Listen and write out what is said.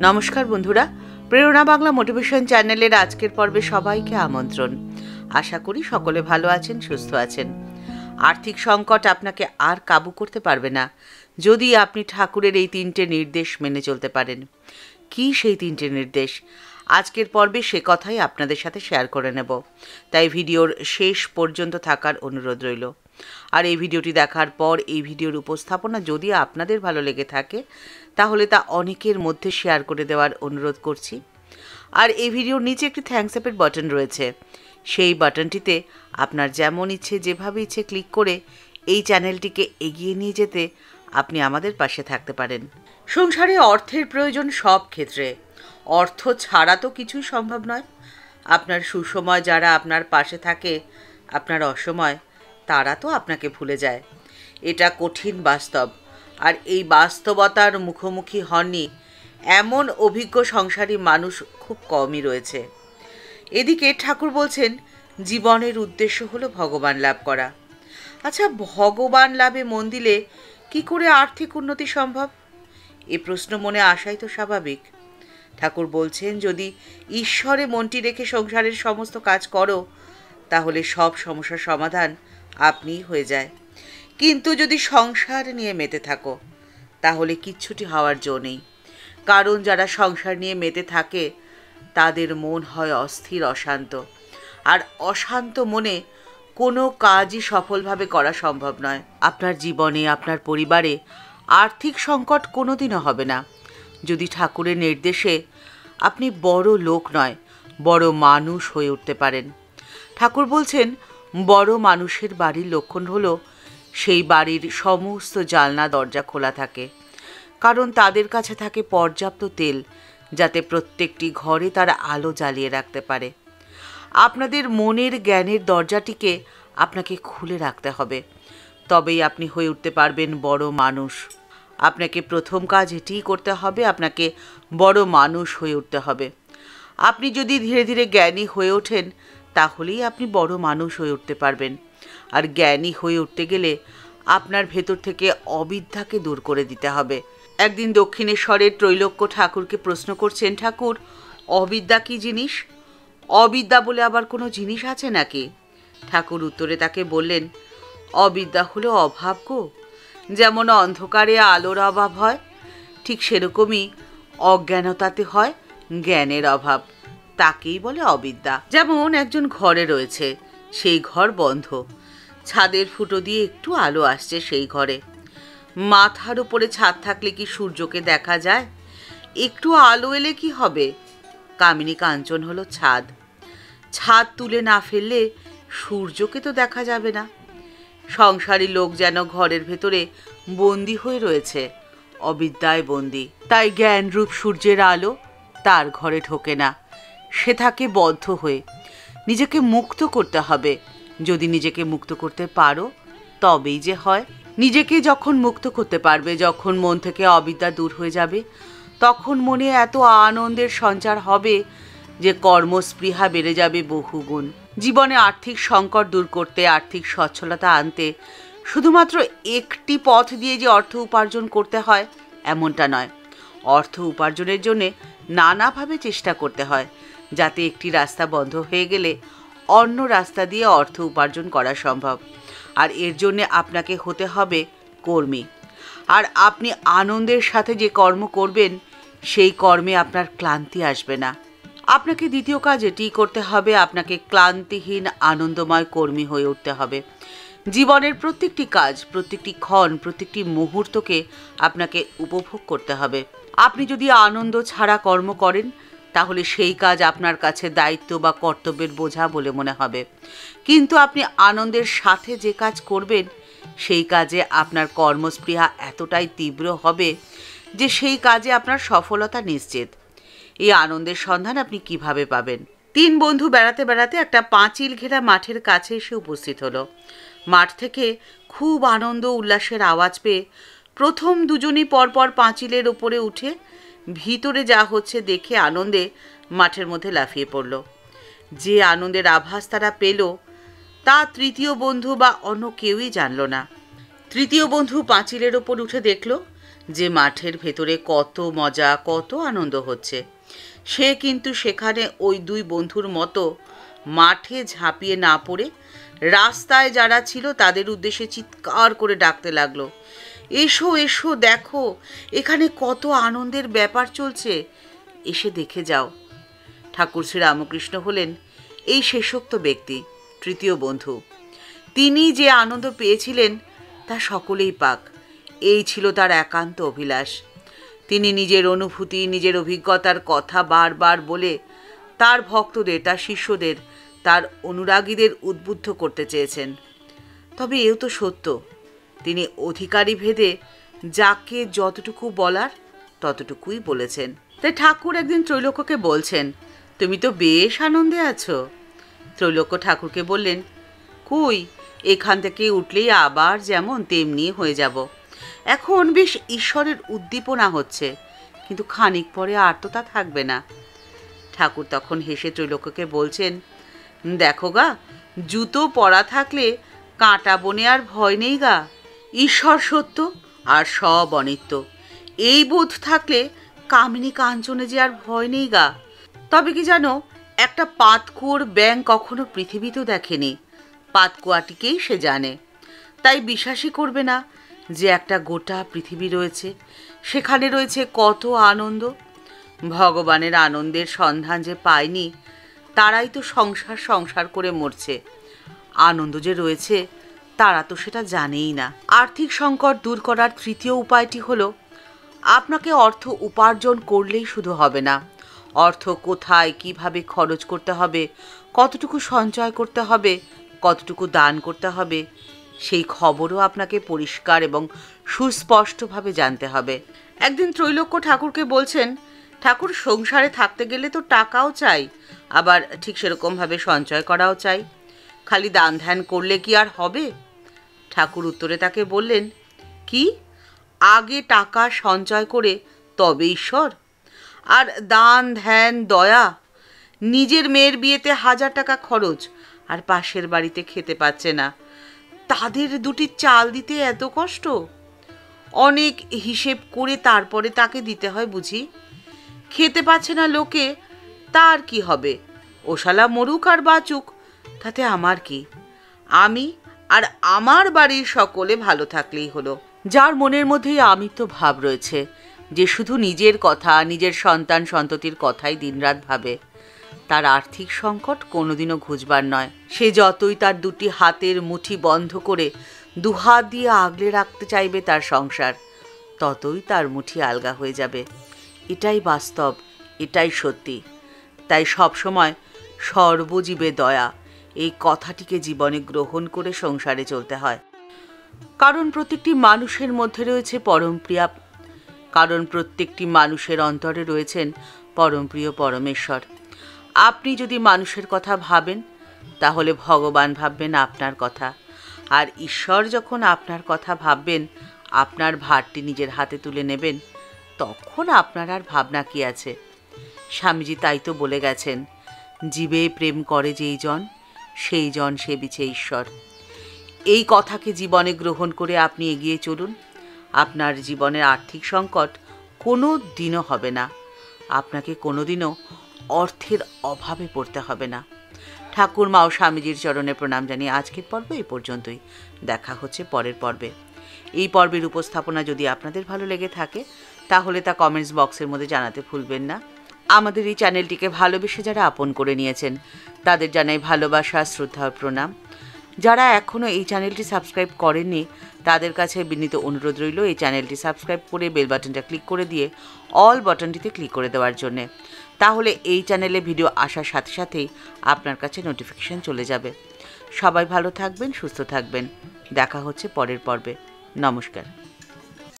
নমস্কার বন্ধুরা, প্রেরণা বাংলা মোটিভেশন চ্যানেলের আজকের পর্বে সবাইকে আমন্ত্রণ। আশা করি সকলে ভালো আছেন, সুস্থ আছেন। আর্থিক সংকট আপনাকে আর কাবু করতে পারবে না যদি আপনি ঠাকুরের এই 3টে নির্দেশ মেনে চলতে পারেন। কি সেই 3টে নির্দেশ? আজকের পর্বে সে কথাই আপনাদের সাথে শেয়ার করে নেব, তাই ভিডিওর শেষ পর্যন্ত থাকার অনুরোধ রইল। আর এই ভিডিওটি দেখার পর এই ভিডিওর উপস্থাপনা যদি আপনাদের ভালো লেগে থাকে তাহলে তা অনেকের মধ্যে শেয়ার করে দেওয়ার অনুরোধ করছি। আর এই ভিডিওর নিচে একটি থ্যাঙ্কস অ্যাপের বাটন রয়েছে, সেই বাটনটিতে আপনার যেমন ইচ্ছে যেভাবে ইচ্ছে ক্লিক করে এই চ্যানেলটিকে এগিয়ে নিয়ে যেতে আপনি আমাদের পাশে থাকতে পারেন। সংসারে অর্থের প্রয়োজন সব ক্ষেত্রে, অর্থ ছাড়া তো কিছুই সম্ভব নয়। আপনার সুসময় যারা আপনার পাশে থাকে, আপনার অসময় তারা তো আপনাকে ভুলে যায়। এটা কঠিন বাস্তব, আর এই বাস্তবতার মুখোমুখি হননি এমন অভিজ্ঞ সংসারী মানুষ খুব কমই রয়েছে। এদিকে ঠাকুর বলছেন জীবনের উদ্দেশ্য হলো ভগবান লাভ করা। আচ্ছা, ভগবান লাভে মন দিলে কি করে আর্থিক উন্নতি সম্ভব? এ প্রশ্ন মনে আসাই তো স্বাভাবিক। ঠাকুর বলছেন যদি ঈশ্বরে মনটি রেখে সংসারের সমস্ত কাজ করো তাহলে সব সমস্যার সমাধান আপনিই হয়ে যায়। কিন্তু যদি সংসার নিয়ে মেতে থাকো তাহলে কিচ্ছুটি হওয়ার জো নেই। কারণ যারা সংসার নিয়ে মেতে থাকে তাদের মন হয় অস্থির, অশান্ত। আর অশান্ত মনে কোনো কাজই সফলভাবে করা সম্ভব নয়। আপনার জীবনে, আপনার পরিবারে আর্থিক সংকট কোনোদিনও হবে না যদি ঠাকুরের নির্দেশে আপনি বড় লোক নয়, বড় মানুষ হয়ে উঠতে পারেন। ঠাকুর বলছেন বড় মানুষের বাড়ির লক্ষণ হলো সেই বাড়ির সমস্ত জানলা দরজা খোলা থাকে, কারণ তাদের কাছে থাকে পর্যাপ্ত তেল, যাতে প্রত্যেকটি ঘরে তারা আলো জ্বালিয়ে রাখতে পারে। আপনাদের মনের জ্ঞানের দরজাটিকে আপনাকে খুলে রাখতে হবে, তবেই আপনি হয়ে উঠতে পারবেন বড় মানুষ। আপনাকে প্রথম কাজ এটিই করতে হবে, আপনাকে বড় মানুষ হয়ে উঠতে হবে। আপনি যদি ধীরে ধীরে জ্ঞানী হয়ে ওঠেন তাহলেই আপনি বড় মানুষ হয়ে উঠতে পারবেন। আর জ্ঞানী হয়ে উঠতে গেলে আপনার ভেতর থেকে অবিদ্যাকে দূর করে দিতে হবে। একদিন দক্ষিণেশ্বরের ত্রৈলোক্য ঠাকুরকে প্রশ্ন করছেন, ঠাকুর, অবিদ্যা কি জিনিস? অবিদ্যা বলে আবার কোনো জিনিস আছে নাকি? ঠাকুর উত্তরে তাকে বললেন, অবিদ্যা হলো অভাব গো। যেমন অন্ধকারে আলোর অভাব হয়, ঠিক সেরকমই অজ্ঞানতাতে হয় জ্ঞানের অভাব, তাকেই বলে অবিদ্যা। যেমন একজন ঘরে রয়েছে, সেই ঘর বন্ধ, ছাদের ফুটো দিয়ে একটু আলো আসছে সেই ঘরে। মাথার উপরে ছাদ থাকলে কি সূর্যকে দেখা যায়? একটু আলো এলে কি হবে? কামিনী কাঞ্চন হলো ছাদ, ছাদ তুলে না ফেললে সূর্যকে তো দেখা যাবে না। সংসারী লোক যেন ঘরের ভেতরে বন্দি হয়ে রয়েছে, অবিদ্যায় বন্দি। তাই জ্ঞানরূপ সূর্যের আলো তার ঘরে ঢোকে না, সে থাকে বদ্ধ হয়ে। নিজেকে মুক্ত করতে হবে। যদি নিজেকে মুক্ত করতে পারো তবেই যে হয়। নিজেকে যখন মুক্ত করতে পারবে, যখন মন থেকে অবিদ্যা দূর হয়ে যাবে, তখন মনে এত আনন্দের সঞ্চার হবে যে কর্মস্পৃহা বেড়ে যাবে বহুগুণ। জীবনে আর্থিক সংকট দূর করতে, আর্থিক সচ্ছলতা আনতে শুধুমাত্র একটি পথ দিয়ে যে অর্থ উপার্জন করতে হয় এমনটা নয়। অর্থ উপার্জনের জন্যে নানাভাবে চেষ্টা করতে হয়, যাতে একটি রাস্তা বন্ধ হয়ে গেলে অন্য রাস্তা দিয়ে অর্থ উপার্জন করা সম্ভব। আর এর জন্যে আপনাকে হতে হবে কর্মী। আর আপনি আনন্দের সাথে যে কর্ম করবেন সেই কর্মে আপনার ক্লান্তি আসবে না। আপনাকে দ্বিতীয় কাজ এটিই করতে হবে, আপনাকে ক্লান্তিহীন আনন্দময় কর্মী হয়ে উঠতে হবে। জীবনের প্রত্যেকটি কাজ, প্রত্যেকটি ক্ষণ, প্রত্যেকটি মুহূর্তকে আপনাকে উপভোগ করতে হবে। আপনি যদি আনন্দ ছাড়া কর্ম করেন তাহলে সেই কাজ আপনার কাছে দায়িত্ব বা কর্তব্যের বোঝা বলে মনে হবে। কিন্তু আপনি আনন্দের সাথে যে কাজ করবেন সেই কাজে আপনার কর্মস্পৃহা এতটাই তীব্র হবে যে সেই কাজে আপনার সফলতা নিশ্চিত। এই আনন্দের সন্ধান আপনি কিভাবে পাবেন? 3 বন্ধু বেড়াতে বেড়াতে একটা পাঁচিল ঘেরা মাঠের কাছে এসে উপস্থিত হলো। মাঠ থেকে খুব আনন্দ উল্লাসের আওয়াজ পেয়ে প্রথম দুজনই পরপর পাঁচিলের ওপরে উঠে ভিতরে যা হচ্ছে দেখে আনন্দে মাঠের মধ্যে লাফিয়ে পড়ল। যে আনন্দের আভাস তারা পেল তা তৃতীয় বন্ধু বা অন্য কেউই জানল না। তৃতীয় বন্ধু পাঁচিলের ওপর উঠে দেখল যে মাঠের ভেতরে কত মজা, কত আনন্দ হচ্ছে, সে কিন্তু সেখানে ওই দুই বন্ধুর মতো মাঠে ঝাঁপিয়ে না পড়ে রাস্তায় যারা ছিল তাদের উদ্দেশ্যে চিৎকার করে ডাকতে লাগলো, এসো এসো, দেখো এখানে কত আনন্দের ব্যাপার চলছে, এসে দেখে যাও। ঠাকুর শ্রীরামকৃষ্ণ হলেন এই শেষোক্ত ব্যক্তি, তৃতীয় বন্ধু। তিনি যে আনন্দ পেয়েছিলেন তা সকলেই পাক, এই ছিল তার একান্ত অভিলাষ। তিনি নিজের অনুভূতি, নিজের অভিজ্ঞতার কথা বারবার বলে তার ভক্তদের, তার শিষ্যদের, তার অনুরাগীদের উদ্বুদ্ধ করতে চেয়েছেন। তবে এও তো সত্য, তিনি অধিকারী ভেদে যাকে যতটুকু বলার ততটুকুই বলেছেন। তাই ঠাকুর একদিন ত্রৈলোক্যকে বলছেন, তুমি তো বেশ আনন্দে আছো। ত্রৈলোক্য ঠাকুরকে বললেন, কই, এখান থেকে উঠলেই আবার যেমন তেমনি হয়ে যাব। এখন বেশ ঈশ্বরের উদ্দীপনা হচ্ছে, কিন্তু খানিক পরে আর তো তা থাকবে না। ঠাকুর তখন হেসে ত্রৈলোক্যকে বলছেন, দেখো গা, জুতো পরা থাকলে কাঁটা বনে আর ভয় নেই গা। ঈশ্বর সত্য আর সব অনিত্য, এই বোধ থাকলে কামিনী কাঞ্চনে যে আর ভয় নেই গা। তবে কি জানো, একটা পাতকুয়োর ব্যাঙ কখনো পৃথিবীতেও দেখেনি, পাতকুয়াটিকেই সে জানে। তাই বিশ্বাসই করবে না যে একটা গোটা পৃথিবী রয়েছে, সেখানে রয়েছে কত আনন্দ। ভগবানের আনন্দের সন্ধান যে পায়নি তারাই তো সংসার সংসার করে মরছে। আনন্দ যে রয়েছে তারা তো সেটা জানেই না। আর্থিক সংকট দূর করার তৃতীয় উপায়টি হলো, আপনাকে অর্থ উপার্জন করলেই শুধু হবে না, অর্থ কোথায় কিভাবে খরচ করতে হবে, কতটুকু সঞ্চয় করতে হবে, কতটুকু দান করতে হবে, সেই খবরও আপনাকে পরিষ্কার এবং সুস্পষ্টভাবে জানতে হবে। একদিন ত্রৈলোক্য ঠাকুরকে বলছেন, ঠাকুর, সংসারে থাকতে গেলে তো টাকাও চাই, আবার ঠিক সেরকমভাবে সঞ্চয় করাও চাই, খালি দান ধ্যান করলে কি আর হবে? ঠাকুর উত্তরে তাকে বললেন, কি, আগে টাকা সঞ্চয় করে তবে ঈশ্বর? আর দান ধ্যান দয়া? নিজের মেয়ের বিয়েতে 1000 টাকা খরচ আর পাশের বাড়িতে খেতে পাচ্ছে না, তাদের দুটি চাল দিতে এত কষ্ট? অনেক হিসেব করে তারপরে তাকে দিতে হয় বুঝি? খেতে পাচ্ছে না লোকে, তার কি হবে? ও শালা মরুক আর বাঁচুক, তাতে আমার কি? আমি আর আমার বাড়ির সকলে ভালো থাকলেই হলো। যার মনের মধ্যেই আমিত্ব ভাব রয়েছে, যে শুধু নিজের কথা, নিজের সন্তান সন্ততির কথাই দিনরাত ভাবে, তার আর্থিক সংকট কোনোদিনও ঘুচবার নয়। সে যতই তার দুটি হাতের মুঠি বন্ধ করে দুহাত দিয়ে আগলে রাখতে চাইবে তার সংসার, ততই তার মুঠি আলগা হয়ে যাবে। এটাই বাস্তব, এটাই সত্যি। তাই সবসময় সর্বজীবে দয়া, এই কথাটিকে জীবনে গ্রহণ করে সংসারে চলতে হয়। কারণ প্রত্যেকটি মানুষের মধ্যে রয়েছে পরমপ্রিয়া, কারণ প্রত্যেকটি মানুষের অন্তরে রয়েছেন পরমপ্রিয় পরমেশ্বর। আপনি যদি মানুষের কথা ভাবেন, তাহলে ভগবান ভাববেন আপনার কথা, আর ঈশ্বর যখন আপনার কথা ভাববেন, আপনার ভারটি নিজের হাতে তুলে নেবেন, তখন আপনার আর ভাবনা কি আছে? স্বামীজি তাই তো বলে গেছেন, জীবে প্রেম করে যেই জন, সেই জন সেবিছে ঈশ্বর। এই কথাকে জীবনে গ্রহণ করে আপনি এগিয়ে চলুন। আপনার জীবনের আর্থিক সংকট কোনো দিনও হবে না, আপনাকে কোনো দিনও অর্থের অভাবে পড়তে হবে না। ঠাকুর মা ও স্বামীজির চরণে প্রণাম জানিয়ে আজকের পর্ব এই পর্যন্তই। দেখা হচ্ছে পরের পর্বে। এই পর্বের উপস্থাপনা যদি আপনাদের ভালো লেগে থাকে তাহলে তা কমেন্টস বক্সের মধ্যে জানাতে ভুলবেন না। আমাদের এই চ্যানেলটিকে ভালোবেসে যারা আপন করে নিয়েছেন তাদের জানাই ভালোবাসা, শ্রদ্ধা ও প্রণাম। যারা এখনও এই চ্যানেলটি সাবস্ক্রাইব করেননি তাদের কাছে বিনীত অনুরোধ রইল এই চ্যানেলটি সাবস্ক্রাইব করে বেল বাটনটা ক্লিক করে দিয়ে অল বাটনটিতে ক্লিক করে দেওয়ার জন্যে। তাহলে এই চ্যানেলে ভিডিও আসার সাথে সাথেই আপনার কাছে নোটিফিকেশন চলে যাবে। সবাই ভালো থাকবেন, সুস্থ থাকবেন। দেখা হচ্ছে পরের পর্বে। নমস্কার।